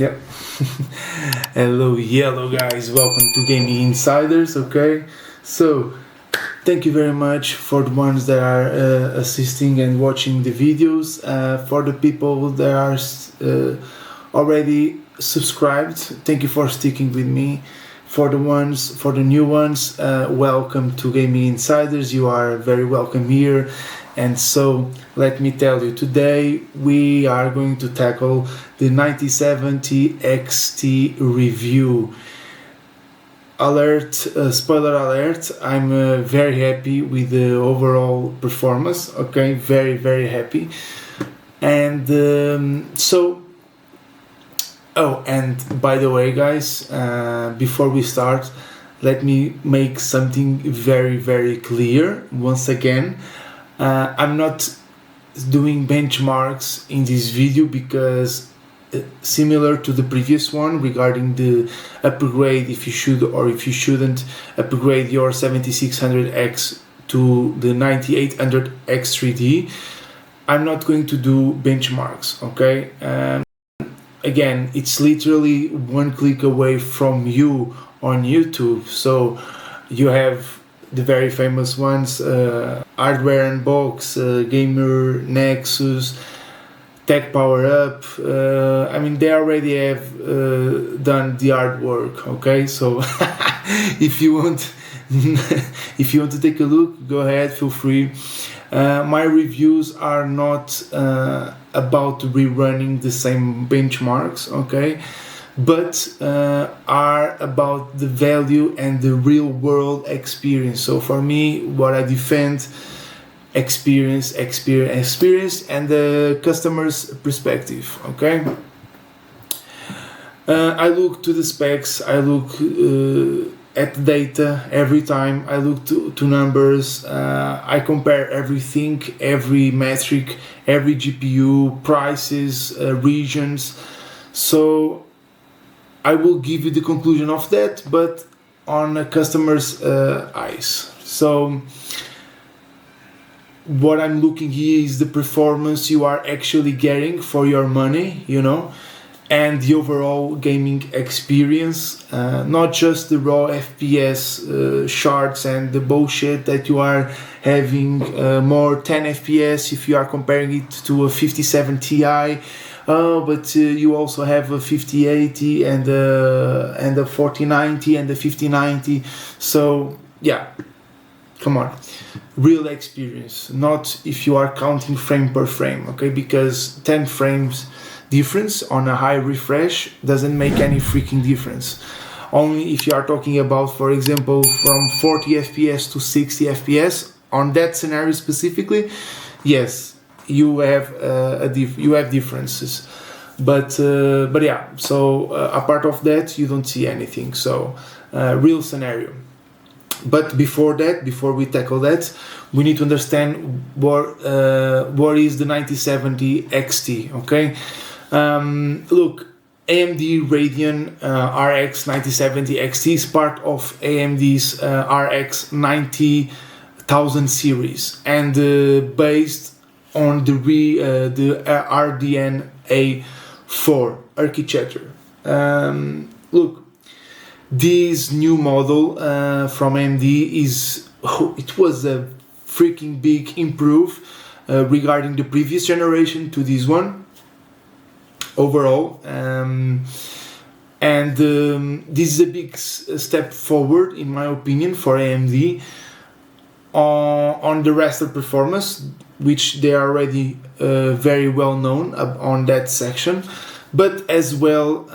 Yep. Hello guys, welcome to Gaming Insiders. Okay, so thank you very much for the ones that are assisting and watching the videos. For the people that are already subscribed, thank you for sticking with me. For the new ones, welcome to Gaming Insiders. You are very welcome here. And so let me tell you, today we are going to tackle the 9070 XT review. Alert, spoiler alert, I'm very happy with the overall performance, okay, very happy. And and by the way guys, before we start, let me make something very clear once again. I'm not doing benchmarks in this video because similar to the previous one regarding the upgrade, if you should or if you shouldn't upgrade your 7600X to the 9800X 3D, I'm not going to do benchmarks, okay? Again, it's literally one click away from you on YouTube, so you have the very famous ones, Hardware Unbox, Gamer Nexus, Tech Power Up. I mean, they already have done the hard work, okay? So if you want to take a look, go ahead, feel free. My reviews are not about rerunning the same benchmarks, okay? But are about the value and the real world experience. So for me, what I defend, experience and the customer's perspective, okay? I look to the specs, I look at data every time, I look to numbers, I compare everything, every metric, every GPU, prices, regions. So I will give you the conclusion of that, but on a customer's eyes. So what I'm looking here is the performance you are actually getting for your money, you know, and the overall gaming experience, not just the raw FPS charts and the bullshit that you are having more 10 FPS if you are comparing it to a 57 Ti. But you also have a 5080 and a 4090 and a 5090. So yeah, come on, real experience, not if you are counting frame per frame, okay? Because 10 frames difference on a high refresh doesn't make any freaking difference. Only if you are talking about, for example, from 40 FPS to 60 FPS, on that scenario specifically, yes, you have differences, but yeah. So apart of that, you don't see anything. So real scenario. But before we tackle that, we need to understand what is the 9070 XT. Okay, look, AMD Radeon RX 9070 XT is part of AMD's RX 90,000 series and based on the RDNA4 architecture. Look, this new model from AMD it was a freaking big improve regarding the previous generation to this one overall, and this is a big step forward in my opinion for AMD on the Raster performance, which they are already very well known on that section, but as well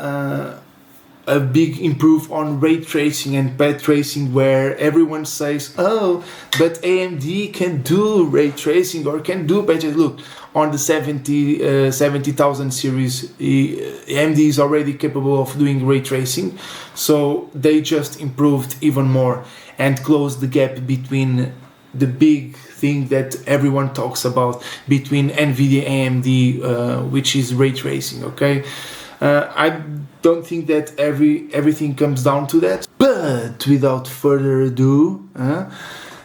a big improve on ray tracing and path tracing, where everyone says, oh, but AMD can do ray tracing or can do patches. Look, on the 70,000 series, AMD is already capable of doing ray tracing, so they just improved even more and closed the gap between the big thing that everyone talks about between Nvidia and AMD, which is ray tracing, okay? I don't think that everything comes down to that, but without further ado,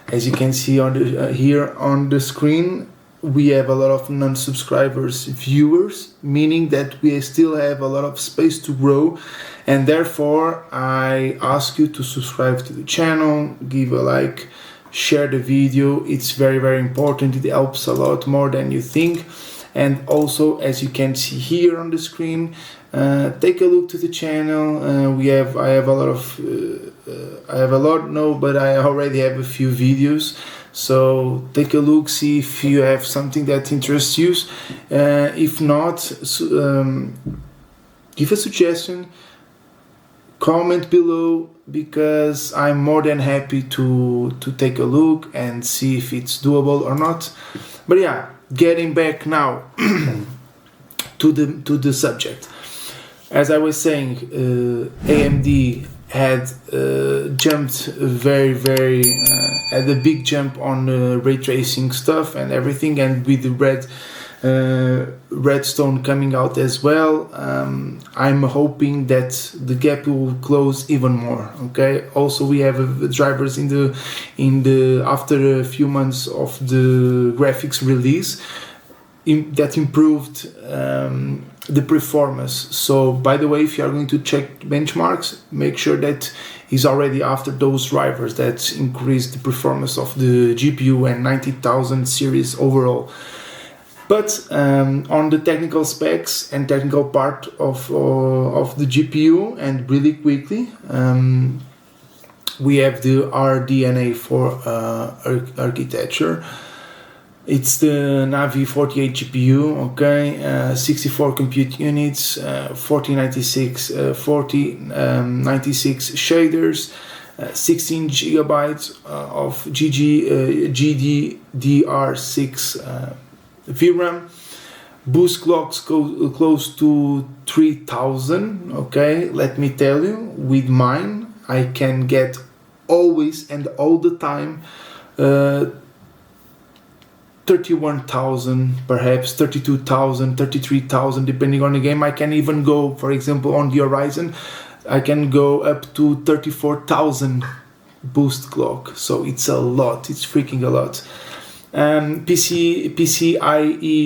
as you can see on the here on the screen, we have a lot of non-subscribers viewers, meaning that we still have a lot of space to grow, and therefore I ask you to subscribe to the channel, give a like, share the video. It's very, very important. It helps a lot more than you think. And also, as you can see here on the screen, take a look to the channel. I have a lot, no, but I already have a few videos. So take a look, see if you have something that interests you. If not, give a suggestion, comment below, because I'm more than happy to take a look and see if it's doable or not. But yeah, getting back now to the subject. As I was saying, AMD had jumped had a big jump on ray tracing stuff and everything, and with the Redstone coming out as well, I'm hoping that the gap will close even more. Okay. Also, we have drivers in the after a few months of the graphics release that improved the performance. So, by the way, if you are going to check benchmarks, make sure that is already after those drivers that increase the performance of the GPU and 90,000 series overall. But on the technical specs and technical part of the GPU, and really quickly, we have the RDNA 4 architecture. It's the Navi 48 GPU, okay, 64 compute units, 4096 shaders, 16 gigabytes of GDDR6 VRAM, boost clocks close to 3000. Okay, let me tell you, with mine I can get always and all the time 31,000, perhaps 32,000, 33,000, depending on the game. I can even go, for example, on the Horizon, I can go up to 34,000 boost clock. So it's a lot, it's freaking a lot. PCIe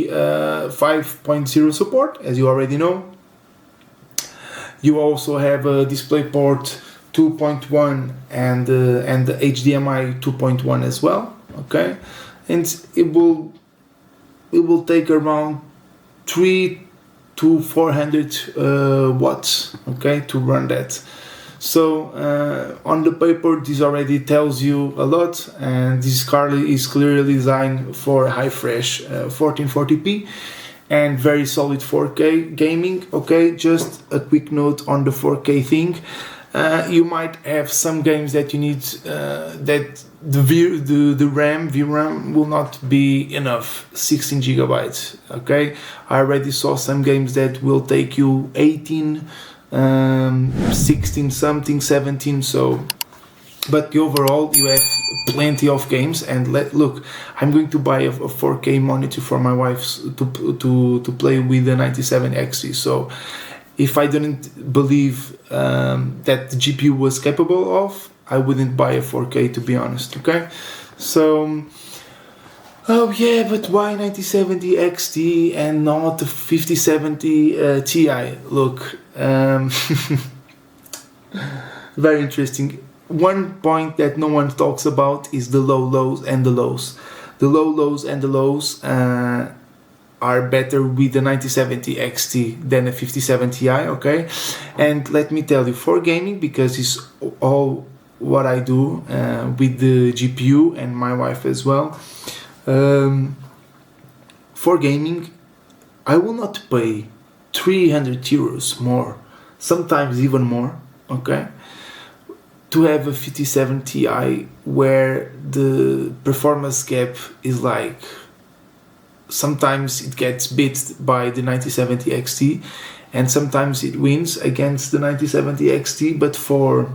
5.0 support, as you already know. You also have a DisplayPort 2.1 and the HDMI 2.1 as well. Okay, and it will take around 300 to 400 watts. Okay, to run that. So on the paper, this already tells you a lot, and this car is clearly designed for high fresh 1440p and very solid 4K gaming. Okay, just a quick note on the 4K thing. You might have some games that you need that the VRAM will not be enough, 16 gigabytes. Okay, I already saw some games that will take you 18, 16 something, 17. So, but overall you have plenty of games. And look, I'm going to buy a 4K monitor for my wife to play with the 97XT. So if I didn't believe that the GPU was capable of, I wouldn't buy a 4K, to be honest. Okay, so oh yeah, but why 9070 XT and not the 5070 Ti? Look, very interesting. One point that no one talks about is the lows and the lows. The lows and the lows are better with the 9070 XT than a 5070 Ti, okay? And let me tell you, for gaming, because it's all what I do with the GPU and my wife as well, for gaming, I will not pay 300 euros more, sometimes even more, okay, to have a 5070 Ti where the performance gap is like, sometimes it gets beat by the 9070 XT and sometimes it wins against the 9070 XT, but for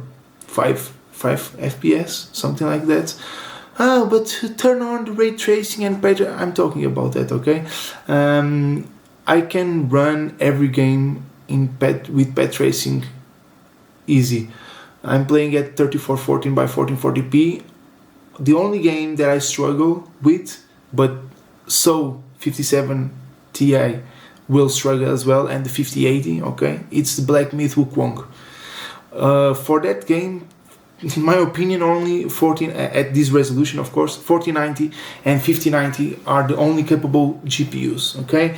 5 FPS, something like that. But turn on the ray tracing and I'm talking about that, okay? I can run every game with pet tracing easy. I'm playing at 3414 by 1440p. The only game that I struggle with, but So 57 Ti will struggle as well, and the 5080, okay, it's the Black Myth Wukong. For that game, in my opinion, only 14 at this resolution, of course, 4090 and 5090 are the only capable GPUs. Okay,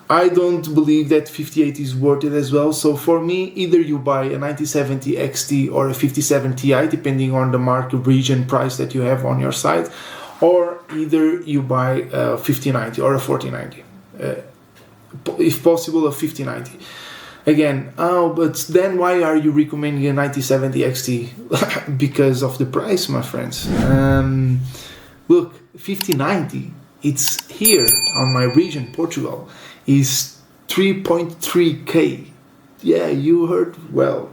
I don't believe that 5080 is worth it as well. So for me, either you buy a 9070 XT or a 57 Ti, depending on the market region price that you have on your side, or either you buy a 5090 or a 4090, if possible a 5090. Again, but then why are you recommending a 9070 XT? Because of the price, my friends. Look, 5090, it's here on my region, Portugal, is 3.3K. Yeah, you heard well.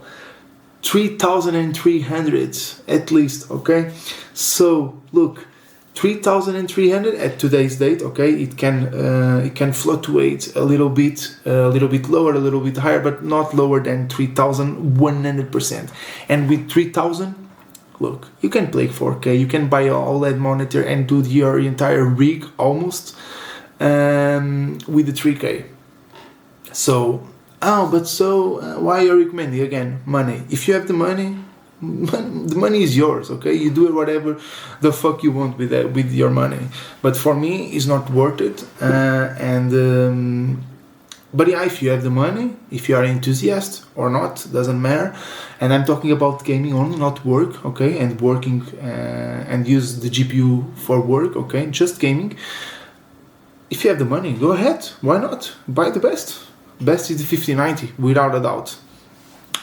3,300 at least, okay? So, look, 3,300 at today's date, okay, it can fluctuate a little bit lower, a little bit higher, but not lower than 3,000 100%. And with 3,000, look, you can play 4K, you can buy an OLED monitor and do your entire rig almost with the 3K. So, why are you recommending? Again, money. If you have the money, the money is yours, okay? You do whatever the fuck you want with your money. But for me, it's not worth it. But yeah, if you have the money, if you are an enthusiast or not, doesn't matter. And I'm talking about gaming only, not work, okay? And working and use the GPU for work, okay? Just gaming. If you have the money, go ahead. Why not? Buy the best. Best is the 5090, without a doubt.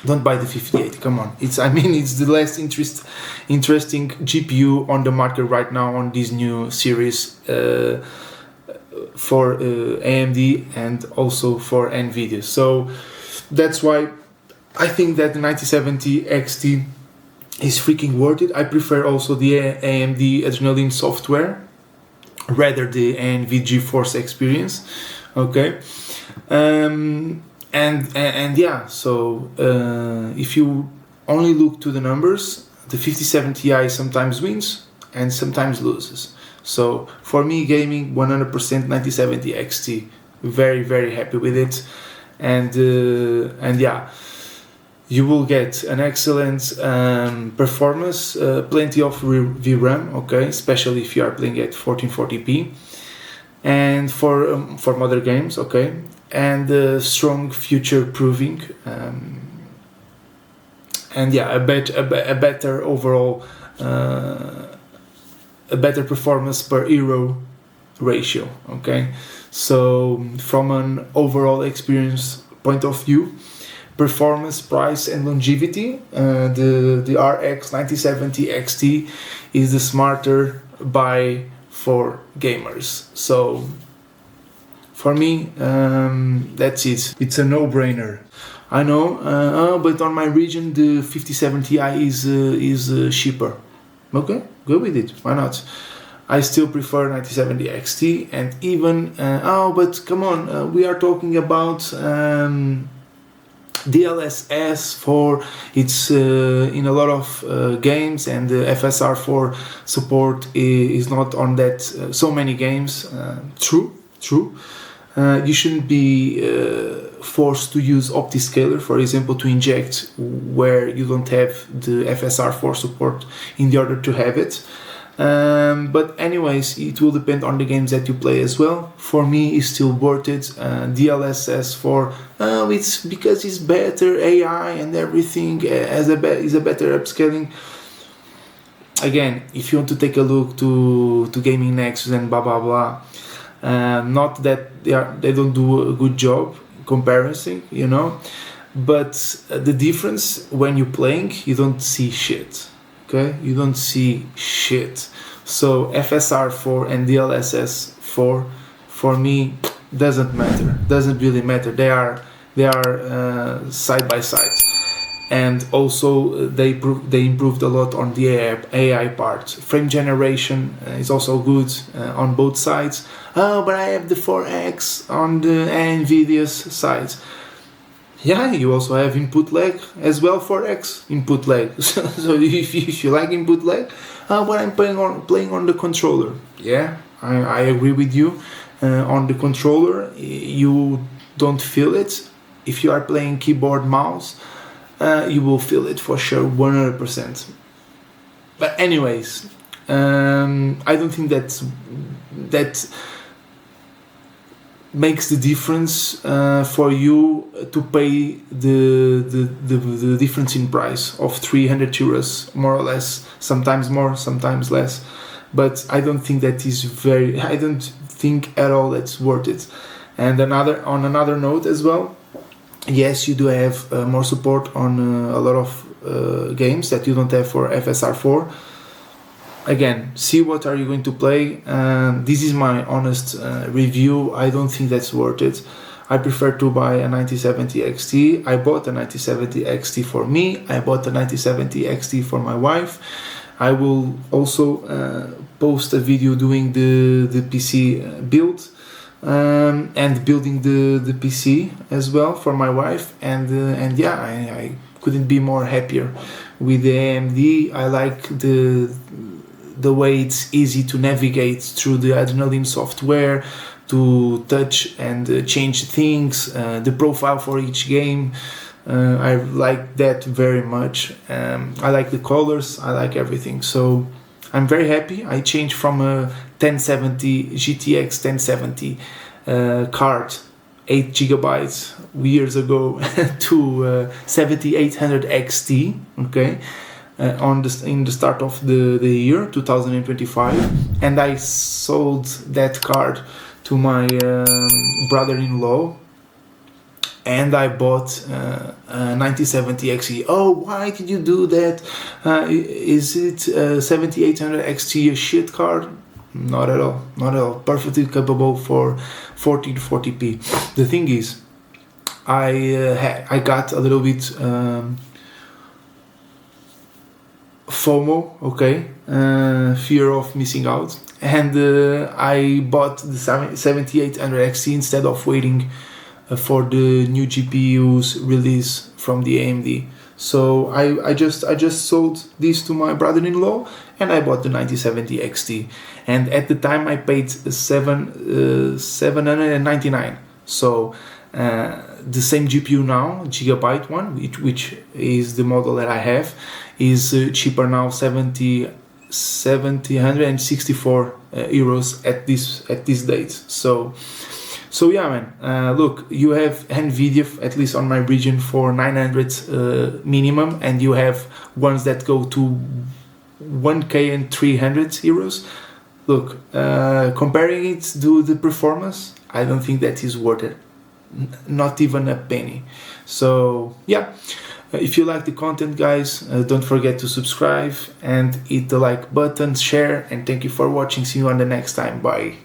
Don't buy the 5080, come on. It's the less interesting GPU on the market right now on this new series for AMD and also for Nvidia. So that's why I think that the 9070 XT is freaking worth it. I prefer also the AMD Adrenaline Software rather the AMD GeForce experience. Okay. And yeah, so if you only look to the numbers, the 57 Ti sometimes wins and sometimes loses. So for me, gaming 100% 9070 XT, very very happy with it, and yeah, you will get an excellent performance, plenty of VRAM, okay, especially if you are playing at 1440p, and for other games, okay. And strong future proving, and yeah, a better overall, a better performance per euro ratio. Okay, so from an overall experience point of view, performance, price, and longevity, the RX 9070 XT is the smarter buy for gamers. So for me, that's it. It's a no-brainer. I know, but on my region, the 5070 Ti is cheaper. Okay, go with it. Why not? I still prefer 9070 XT, and even but come on, we are talking about DLSS for it's in a lot of games, and the FSR4 support is not on that so many games. True. You shouldn't be forced to use OptiScaler, for example, to inject where you don't have the FSR4 support in order to have it. But anyways, it will depend on the games that you play as well. For me, it's still worth it. DLSS for it's because it's better AI and everything is a better upscaling. Again, if you want to take a look to gaming Nexus and blah blah blah. Not that they don't do a good job comparison, you know, but the difference when you're playing, you don't see shit. Okay, you don't see shit. So FSR4 and DLSS4 for me doesn't really matter. They are side by side. And also they improved a lot on the AI part. Frame generation is also good on both sides. But I have the 4X on the Nvidia's side. Yeah, you also have input lag as well, 4X input lag. So if you like input lag, But I'm playing on the controller. Yeah, I agree with you. On the controller, you don't feel it. If you are playing keyboard mouse, you will feel it for sure, 100%. But anyways, I don't think that makes the difference for you to pay the difference in price of 300 euros, more or less, sometimes more, sometimes less. But I don't think that is I don't think at all that's worth it. And on another note as well, yes, you do have more support on a lot of games that you don't have for FSR4. Again, see what are you going to play. This is my honest review. I don't think that's worth it. I prefer to buy a 9070 XT. I bought a 9070 XT for me. I bought a 9070 XT for my wife. I will also post a video doing the PC build and building the PC as well for my wife. And yeah, I couldn't be more happier with the AMD. I like the way it's easy to navigate through the Adrenaline software, to touch and change things, the profile for each game. I like that very much. I like the colors, I like everything. So I'm very happy. I changed from a 1070 GTX 1070 card, 8 gigabytes years ago, to 7800 XT. Okay. In the start of the year 2025, and I sold that card to my brother-in-law, and I bought a 9070 XE. Oh, why did you do that? Is it 7800 XT a shit card? Not at all, not at all. Perfectly capable for 1440p. The thing is, I got a little bit FOMO, okay, fear of missing out, and I bought the 7800 XT instead of waiting for the new GPUs release from the AMD. So I just sold this to my brother-in-law, and I bought the 9070 XT, and at the time I paid 799. So the same GPU now, Gigabyte one, which is the model that I have, is cheaper now, 764 euros at this date. So yeah, man. Look, you have Nvidia, at least on my region, for 900 minimum, and you have ones that go to 1k and 300 euros. Look, comparing it to the performance, I don't think that is worth it. Not even a penny. So yeah, if you like the content, guys, don't forget to subscribe and hit the like button, share, and thank you for watching. See you on the next time. Bye.